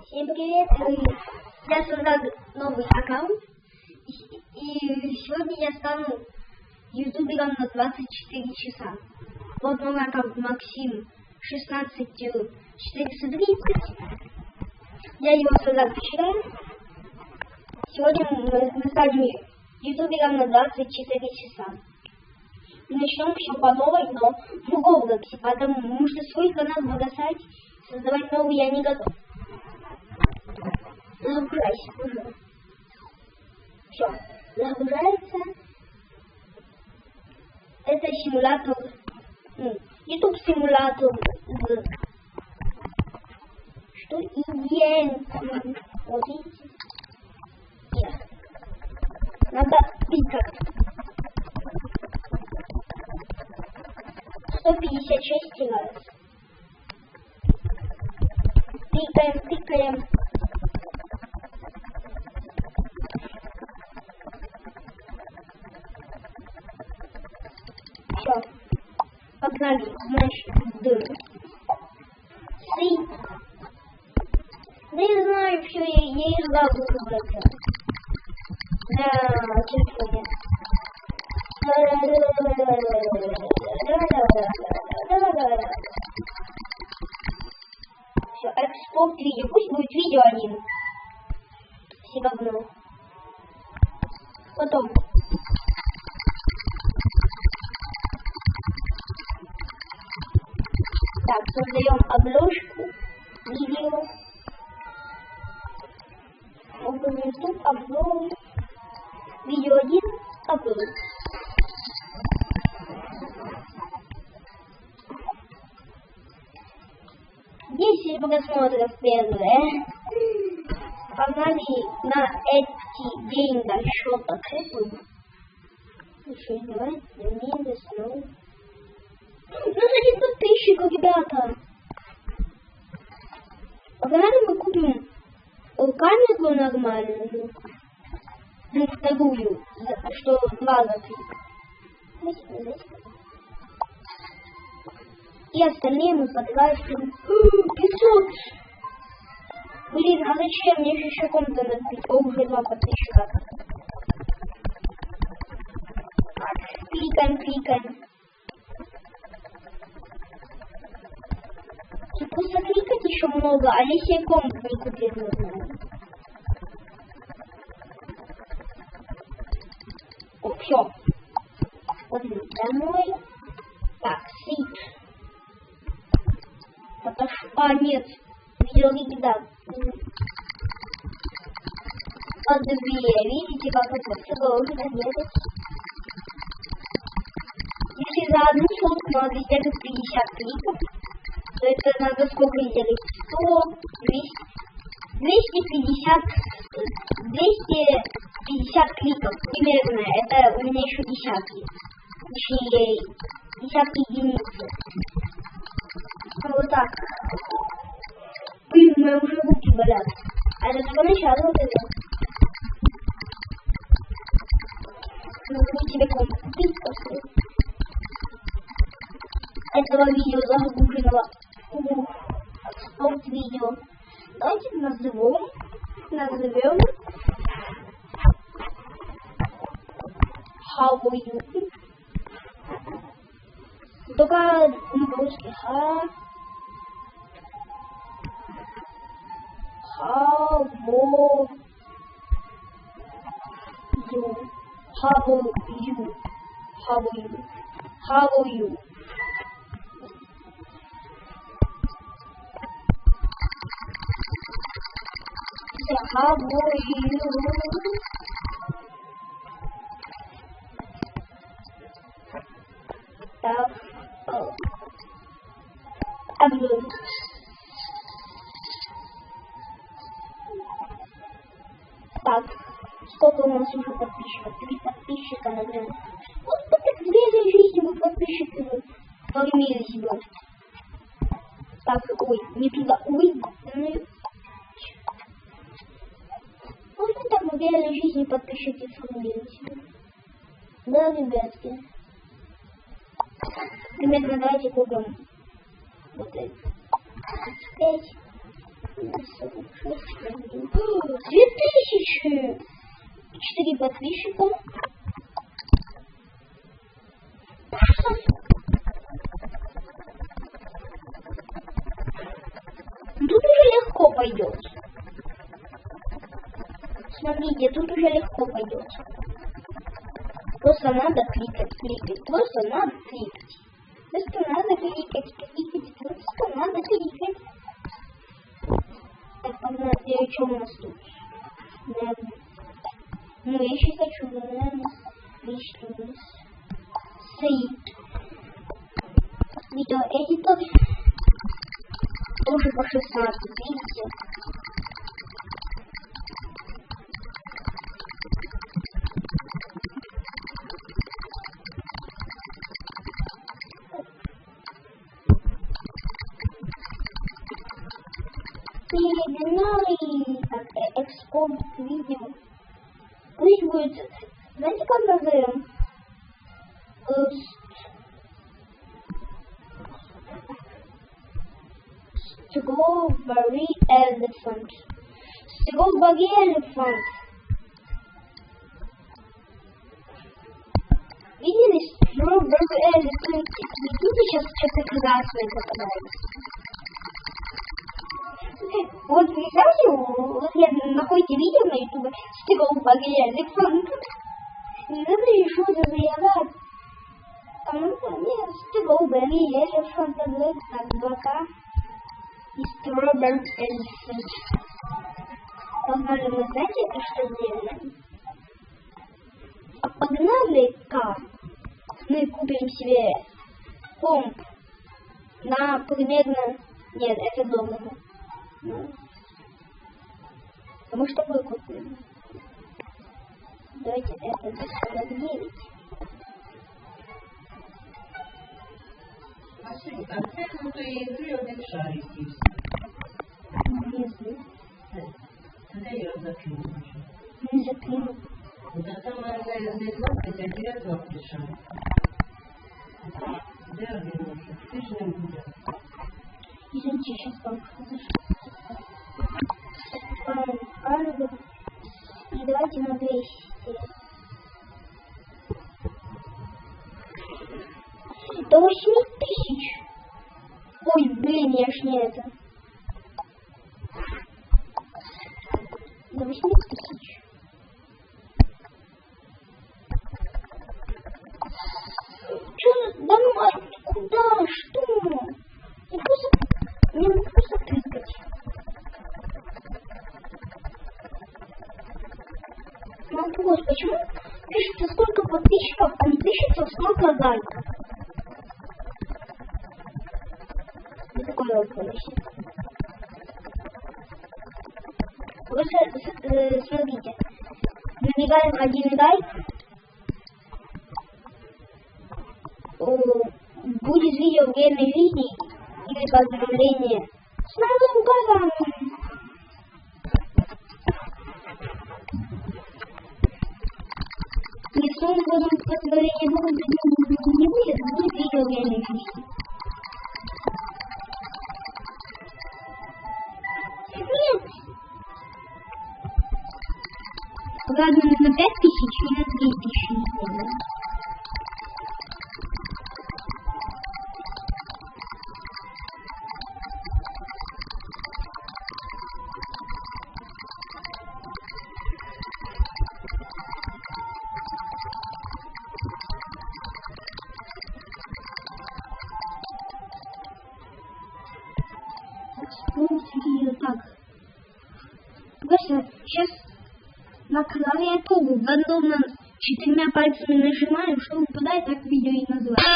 Всем привет! Я создал новый аккаунт. И сегодня я стану ютубером на 24 часа. Вот новый аккаунт Максим 16430. Я его создал вчера. Сегодня мы станем ютубером на 24 часа. И начнем все по новой, но в Roblox, потому что свой канал бросать, создавать новый я не готов. Загружайся уже. Все, загружается. Это симулятор, YouTube симулятор. Что ивент? Вот видите? Надо пикать. 156 раз. Тыкаем. Все. Погнали. Значит, Да я знаю, все, я издал выбраться. На телефоне. Все, экспорт видео. Пусть будет видео один. Все равно. Потом. Так, создаем обложку видео. Open YouTube, upload. Видео 1, upload. Если просмотров первое, погнали на эти деньги что-то купим. Еще давай, мне снова. Ну, 1 подписчик, ребята. Погнали мы купим камеру нормальную. Ну, вторую, что 2 за 3. И остальные мы потратим 500. Блин, а зачем? Мне же еще комната набить. О, уже 2 подписчика. Так, кликаем. И просто кликать еще много, а если я комнату не купил, не знаю. О, все. Смотрим, домой. Так, сид. Нет, видеоригида. По 2, видите, как это все должно делать. Если за одну сотку надо сделать 50 кликов, то это надо сколько сделать? 100, 250 кликов примерно. Это у меня еще десятки. Точнее, десятки единиц. Вот так. Блин, мои уже руки болят. А это только начало вот это. Нужно тебе купить после этого видео загруженного. Экспорт видео. Давайте назовем How you. Только по-русски. How are you? Так. Upload. Так. Сколько у нас уже подписчиков? 3 подписчика, наверное. Вот так 2 за жизнь мы подписчики формили себя. Так, ой, не туда. Ой, можно так в реальной жизни подписчики формили себя? Да, ребятки. Примерно давайте купим вот это. 5. 2000! 4 подписчика. Тут уже легко пойдет. Смотрите, тут уже легко пойдет. Просто надо кликать. Просто надо кликать. Просто надо кликать. Просто надо кликать. Так, погнали, что у нас тут? Ну, я еще хочу, наверное, лишний сейв. Видеоэдитор тоже по 16, видите? Перегнали, так, экспорт видео. Пусть будет, знаете, как назовем? Strawberry elephant. Strawberry elephant. Видели Strawberry elephant? Видите, сейчас что-то красное попадается. Вот представьте, вот я находите видео на YouTube Strawberry elephant. Не надо еще заявлять. Нет, Strawberry elephant, так, 2К. И Strawberry elephant. Погнали, мы знаете, что сделаем? А погнали-ка мы купим себе комп на примерно... Нет, это дорого. А мы что купим? Давайте это за 49. Машин, а цену то и звездных шариков. Внизу. Когда я закину? Не закину. Да там, наверное, 20, а 9 пришел. Да, Ленуша, ты же не будешь. Извините, сейчас вам и давайте на 200. До 8000. Ой, блин, я ж не это. До 8000. Чё? Да ну, куда? Что? Мне надо просто кликать. Вопрос, почему пишется сколько подписчиков, а не пишется сколько лайков? Вот такой вопрос. Просто смотрите. Набегаем 1 лайк. Будет видео время жизни или поздравление с Новым годом. И с Новым годом поздравление не будет видео время жизни. Нет. Ладно, на 5000 и на 3000. Так. Просто сейчас на клавиатуру рандомно 4 пальцами нажимаем, что выпадает, так видео и называется.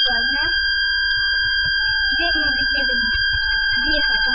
Ладно. Теперь надо где-то ехать.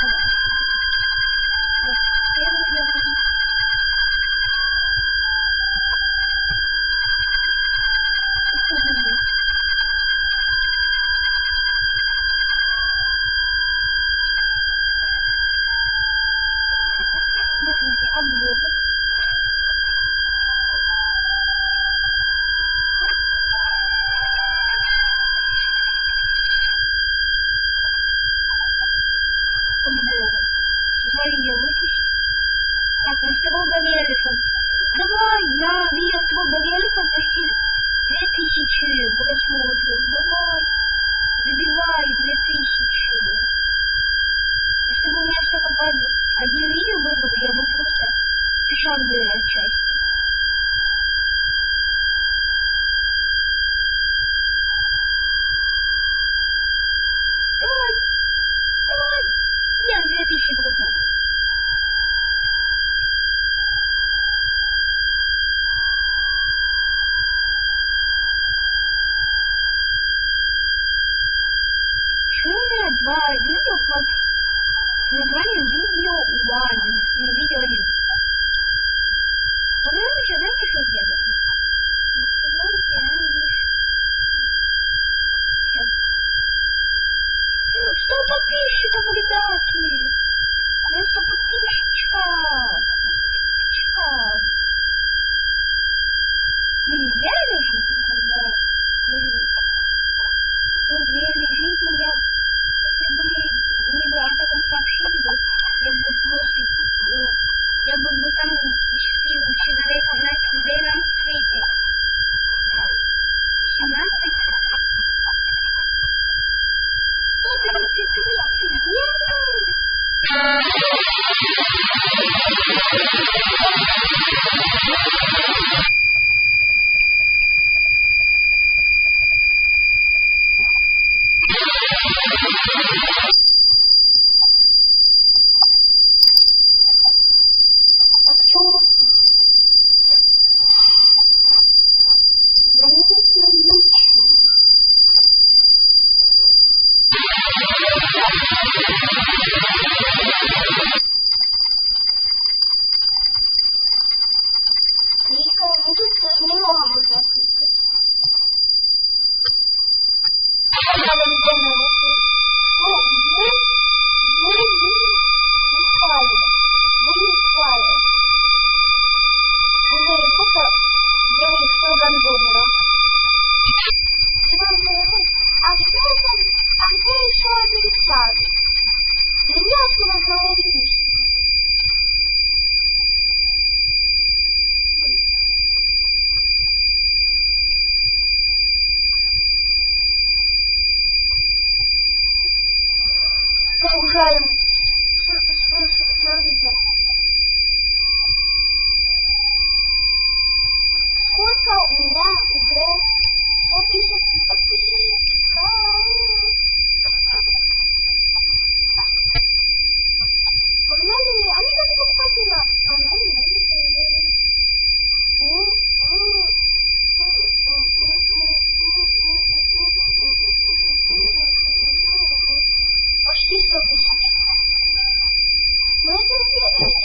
Ну тут немного можно кликать. Загружаем. Смотрите. Сколько у меня уже 150 подписчиков. Погнали, они даже покупатели. Почти 100 тысяч. Мы это сделали.